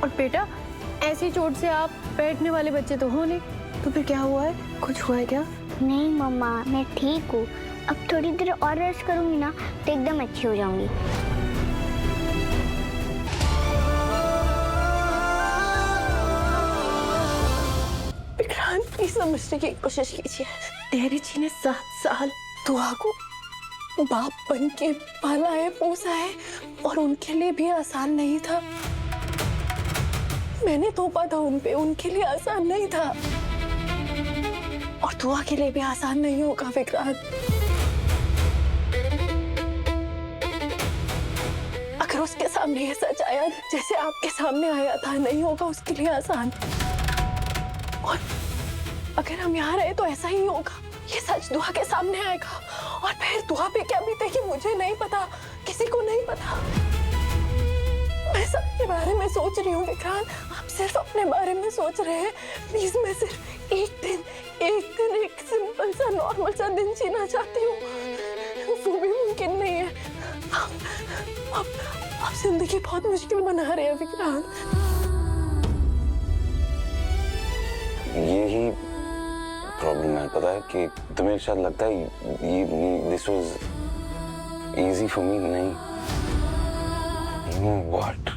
और बेटा ऐसी चोट से आप बैठने वाले बच्चे तो हो नहीं, तो फिर क्या हुआ है? कुछ हुआ है क्या? नहीं मम्मा, मैं ठीक हूँ। अब थोड़ी देर और रेस्ट करूंगी ना तो एकदम अच्छी हो जाऊंगी। विक्रांत प्लीज समझने की कोशिश कीजिए। तेरी जी ने 7 साल दुआ को बाप बन के पाला है, पोसा है, और उनके लिए भी आसान नहीं था। मैंने थोपा था उन पे, उनके लिए आसान नहीं था, और दुआ के लिए भी आसान नहीं होगा विक्रांत। अगर उसके सामने ये सच आया जैसे आपके सामने आया था, नहीं होगा उसके लिए आसान। और अगर हम यहाँ रहे तो ऐसा ही होगा, ये सच दुआ के सामने आएगा, और फिर दुआ पे क्या बीतेगी मुझे नहीं पता, किसी को नहीं पता। मैं सबके बारे में सोच रही हूँ विक्रांत, आप सिर्फ अपने बारे में सोच रहे हैं। प्लीज मैं सिर्फ एक दिन एक सिंपल सा नॉर्मल सा दिन जीना चाहती हूँ, वो भी मुमकिन नहीं है। आप जिंदगी बहुत मुश्किल बना रहे हैं विक्रांत। यही प्रॉब्लम है, पता है कि तुम्हें शायद लगता है ये this was easy for me. नहीं, यू नो व्हाट,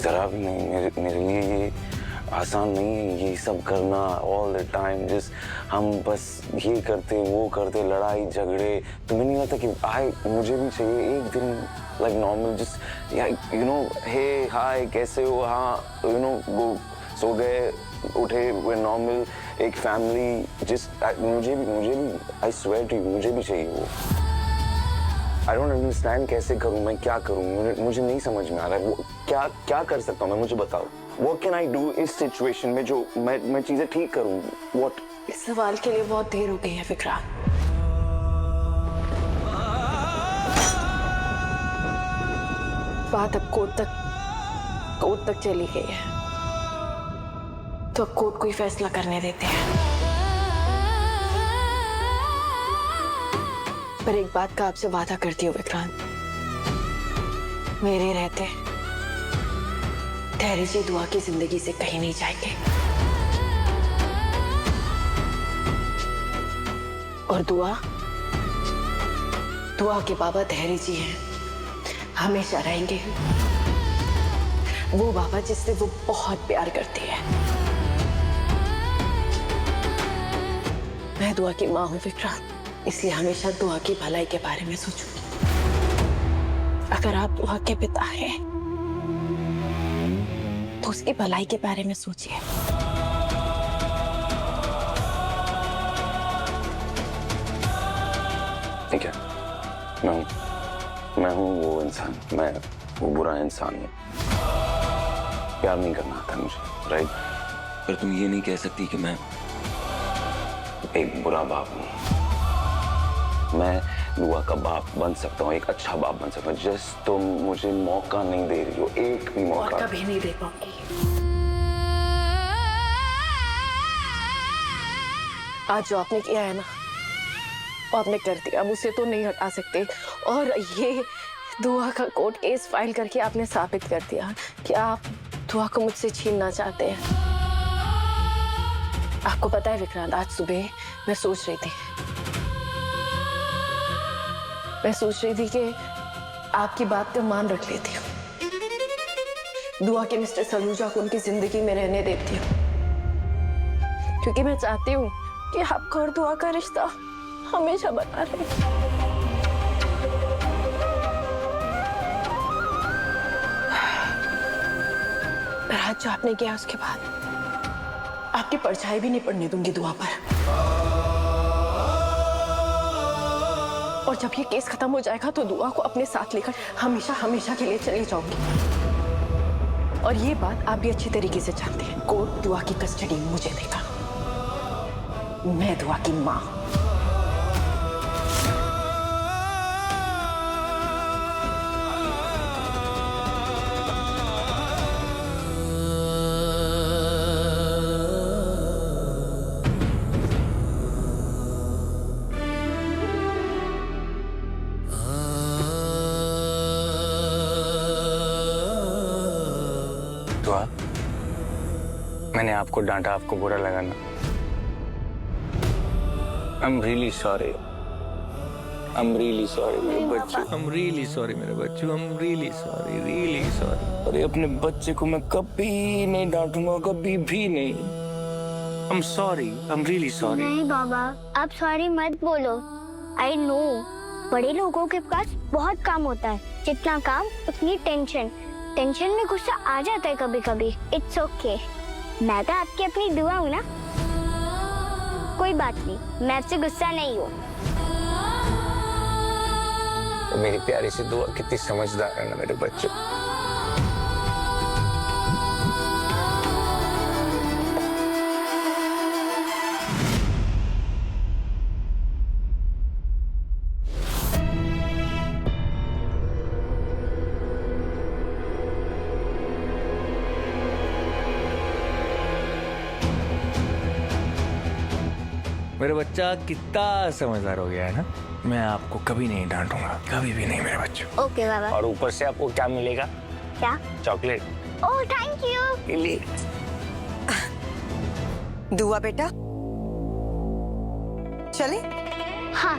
जरा भी नहीं। मेरे लिए ये आसान नहीं है ये सब करना ऑल द टाइम। जस्ट हम बस ये करते वो करते, लड़ाई झगड़े। तुम्हें नहीं लगता कि मुझे भी चाहिए एक दिन like normal, just you know hey hi कैसे हो, हाँ यू नो वो सो गए उठे, वे नॉर्मल एक फैमिली। जस्ट मुझे भी आई स्वेयर टू यू, मुझे भी चाहिए वो। आई डोंट अंडरस्टैंड कैसे करूं, मैं क्या करूं, मुझे नहीं समझ में आ रहा है। वो क्या कर सकता हूं मैं, मुझे बताओ। व्हाट कैन आई डू इस सिचुएशन में जो मैं चीजें ठीक करूं? व्हाट? इस सवाल के लिए बहुत देर हो गई है विक्रांत। बात अब कोर्ट तक चली गई है, तो अब कोर्ट को ही फैसला करने देते हैं। पर एक बात का आपसे वादा करती हूँ विक्रांत, मेरे रहते धैर्य जी दुआ की जिंदगी से कहीं नहीं जाएंगे, और दुआ के बाबा धैर्य जी हैं, हमेशा रहेंगे। वो बाबा जिससे वो बहुत प्यार करती है। मैं दुआ की माँ हूं विक्रांत, इसलिए हमेशा दुआ की भलाई के बारे में सोचूंगी। अगर आप दुआ के पिता हैं तो उसकी भलाई के बारे में सोचिए। ठीक है, मैं हूँ वो इंसान, मैं वो बुरा इंसान हूँ। प्यार नहीं करना आता मुझे, राइट? पर तुम ये नहीं कह सकती कि मैं एक बुरा बाप हूँ। मैं दुआ का बाप बन सकता हूँ, एक अच्छा बाप बन सकता हूँ। जस्ट तुम मुझे मौका नहीं दे रही हो, एक भी मौका। और कभी नहीं दे पाऊंगी। आज जो आपने किया है ना, वो आपने कर दिया, मुझसे तो नहीं हटा सकते। और ये दुआ का कोर्ट केस फाइल करके आपने साबित कर दिया कि आप दुआ को मुझसे छीनना चाहते हैं। आपको पता है विक्रांत, आज सुबह मैं सोच रही थी कि आपकी बात पे मान रख लेती हूँ, दुआ के मिस्टर सलूजा को उनकी जिंदगी में रहने देती हूँ, क्योंकि मैं चाहती हूँ कि आपका और दुआ का रिश्ता हमेशा बना रहे। पर आज जो आपने किया उसके बाद आपकी परछाई भी नहीं पड़ने दूंगी दुआ पर। और जब ये केस खत्म हो जाएगा तो दुआ को अपने साथ लेकर हमेशा के लिए चली जाऊंगी। और ये बात आप भी अच्छी तरीके से जानते हैं, कोर्ट दुआ की कस्टडी मुझे देगा। मैं दुआ की माँ। दुआ, मैंने आपको डांटा, आपको बुरा लगा ना? I'm really sorry. I'm really sorry मेरे बच्चे। I'm really sorry मेरे बच्चे। I'm really sorry, really sorry। अरे अपने बच्चे को मैं कभी नहीं डांटूंगा, कभी भी नहीं। I'm sorry, I'm really sorry। नहीं बाबा, आप सॉरी मत बोलो। आई नो, बड़े लोगों के पास बहुत काम होता है, जितना काम उतनी टेंशन। टेंशन में गुस्सा आ जाता है कभी कभी। इट्स ओके, मैं तो आपकी अपनी दुआ हूँ ना। कोई बात नहीं, मैं आपसे गुस्सा नहीं हूँ। तो मेरी प्यारी सी दुआ कितनी समझदार है ना मेरे बच्चे। मेरा बच्चा कितना समझदार हो गया है ना। मैं आपको कभी नहीं डांटूंगा, कभी भी नहीं मेरे बच्चे। ओके बाबा। और ऊपर से आपको क्या मिलेगा? क्या? चॉकलेट। Oh thank you. दुआ बेटा, चले? हाँ।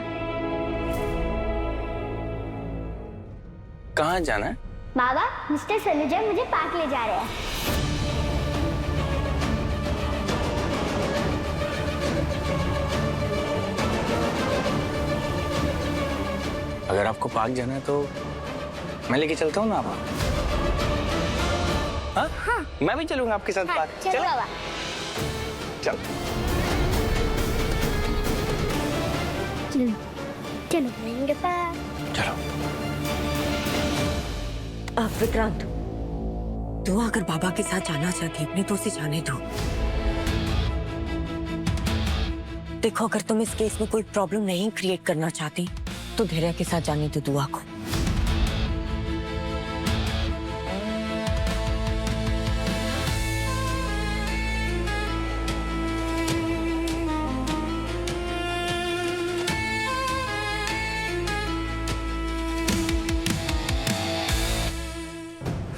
कहाँ जाना है? बाबा, मिस्टर सलूजा मुझे पार्क ले जा रहे हैं। अगर आपको पार्क जाना है तो मैं लेके चलता हूँ ना आपको। हाँ? हाँ। मैं भी चलूंगा आपके साथ पार्क। चलो बाबा। चल। चलो चलो पार्क। चलो। विक्रांत, दुआ अगर बाबा के साथ जाना चाहती है तो उसे जाने दो। देखो, अगर तुम इस केस में कोई प्रॉब्लम नहीं क्रिएट करना चाहती तो धैर्य के साथ जाने दो दुआ को।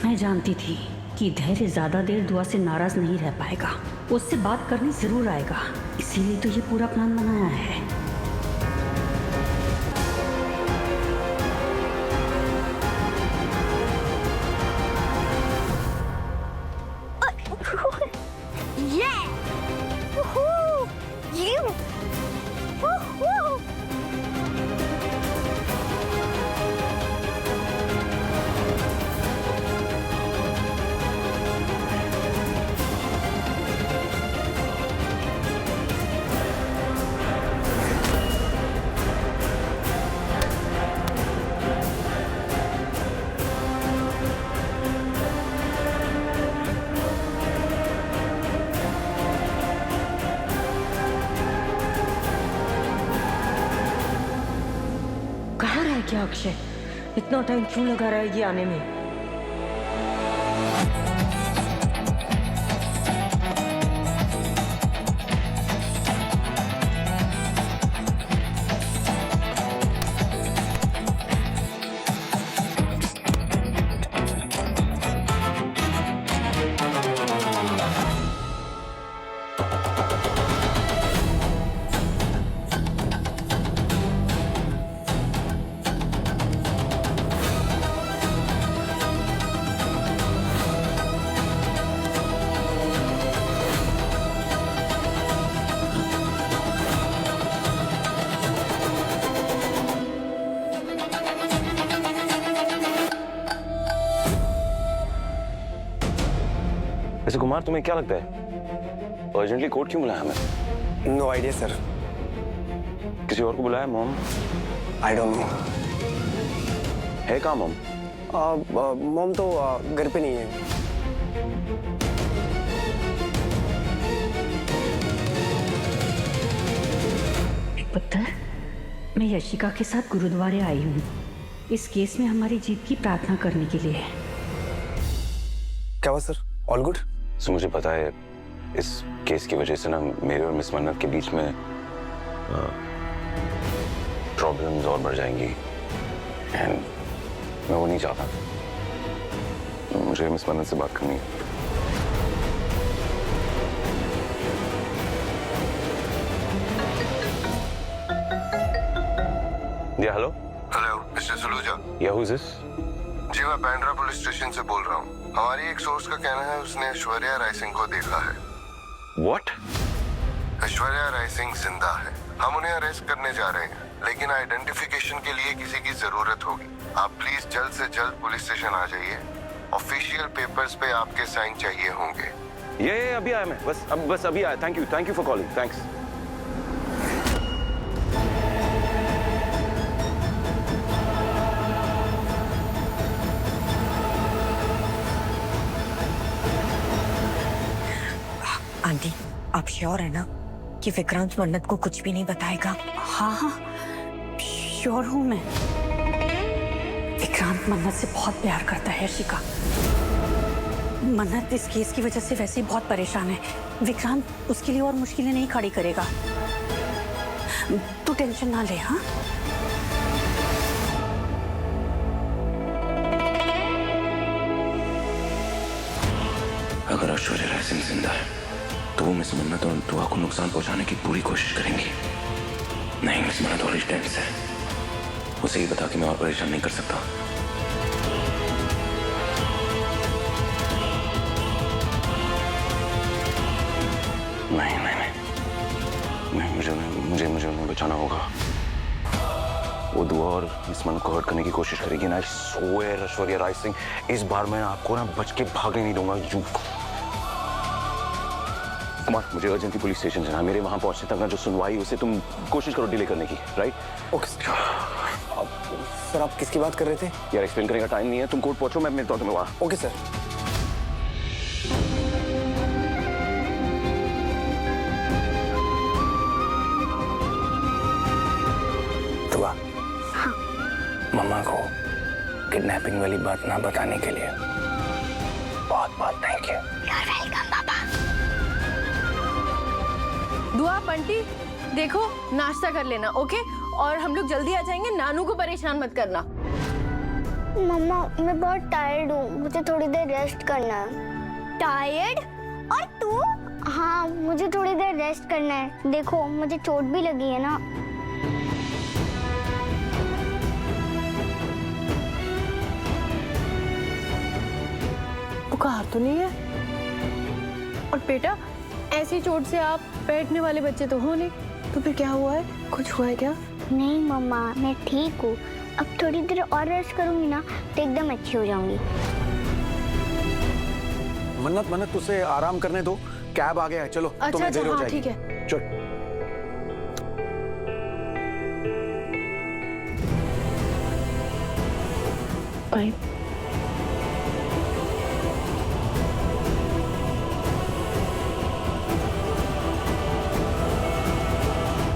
मैं जानती थी कि धैर्य ज्यादा देर दुआ से नाराज नहीं रह पाएगा, उससे बात करने जरूर आएगा, इसीलिए तो ये पूरा प्लान बनाया है। कहाँ रह गया अक्षय? इतना टाइम क्यों लगा रहा है ये आने में? वैसे कुमार, तुम्हें क्या लगता है अर्जेंटली कोर्ट क्यों बुलाया हमें? No idea sir. किसी और को बुलाया? मॉम? I don't know. है कहाँ मॉम? मॉम तो घर पे नहीं है। पुत्र, मैं यशिका के साथ गुरुद्वारे आई हूँ इस केस में हमारी जीत की प्रार्थना करने के लिए। क्या हुआ सर? All good? सो मुझे पता है इस केस की वजह से ना मेरे और मिस मन्नत के बीच में प्रॉब्लम्स और बढ़ जाएंगी एंड मैं वो नहीं चाहता। मुझे मिस मन्नत से बात करनी है। Yeah, hello? Hello mister Saluja. Yeah, who's this? जी मैं बांद्रा पुलिस स्टेशन से बोल रहा हूँ। हमारी एक सोर्स का कहना है उसने ऐश्वर्या राय सिंह को देखा है। What? ऐश्वर्या राय सिंह जिंदा है। हम उन्हें अरेस्ट करने जा रहे हैं, लेकिन आइडेंटिफिकेशन के लिए किसी की जरूरत होगी। आप प्लीज जल्द से जल्द पुलिस स्टेशन आ जाइए। ऑफिशियल पेपर्स पे आपके साइन चाहिए होंगे। ये अभी आया मैं, बस अभी आया। Thank you for calling, thanks. Aunty, आप श्योर है ना कि विक्रांत मन्नत को कुछ भी नहीं बताएगा? हाँ हाँ, श्योर हूँ मैं। विक्रांत मन्नत से बहुत प्यार करता है शिका। मन्नत इस केस की वजह से वैसे ही बहुत परेशान है। विक्रांत उसके लिए और मुश्किलें नहीं खड़ी करेगा। तू टेंशन ना ले। हाँ, अगर ऐश्वर्या राय सिंह जिंदा है तो वो मिस मन्नत और दुआ को नुकसान पहुंचाने की पूरी कोशिश करेंगी। नहीं, मिस मन्नत और टेंस है। उसे ही बता कि मैं और परेशान नहीं कर सकता। नहीं, मुझे उन्हें बचाना होगा। वो दुआ और मिस मन्नत को हर्ट करने की कोशिश करेगी ना। आई स्वेयर ऐश्वर्या राय सिंह, इस बार मैं आपको ना बच के भागने नहीं दूंगा। कुमार, मुझे अर्जेंटली पुलिस स्टेशन जाना है। मेरे वहां पहुंचने तक ना जो सुनवाई उसे तुम कोशिश करो डिले करने की, राइट? ओके सर, आप किसकी बात कर रहे थे? यार एक्सप्लेन करने का टाइम नहीं है, तुम कोर्ट पहुंचो, मैं मिलता हूं तुम्हें वहां। Okay sir. दुआ, मम्मा को किडनैपिंग वाली बात ना बताने के लिए बहुत बहुत थैंक यू। दुआ, बंटी, देखो नाश्ता कर लेना, ओके? और हम लोग जल्दी आ जाएंगे। नानू को परेशान मत करना। मम्मा मैं बहुत टायर्ड हूँ, मुझे थोड़ी देर रेस्ट करना है। टायर्ड? और तू? हाँ, मुझे थोड़ी देर रेस्ट करना है। देखो मुझे चोट भी लगी है ना। बुखार तो नहीं है? और बेटा, ऐसी चोट से आप बैठने वाले बच्चे तो हो नहीं, तो फिर क्या हुआ है? कुछ हुआ है क्या? नहीं मम्मा, मैं ठीक हूँ। अब थोड़ी देर और रेस्ट करूंगी ना तो एकदम अच्छी हो जाऊंगी। मन्नत उसे आराम करने दो। कैब आ गया है, चलो। अच्छा, तुम्हें देर हो हाँ, जाएगी। ठीक है। चल। बाय।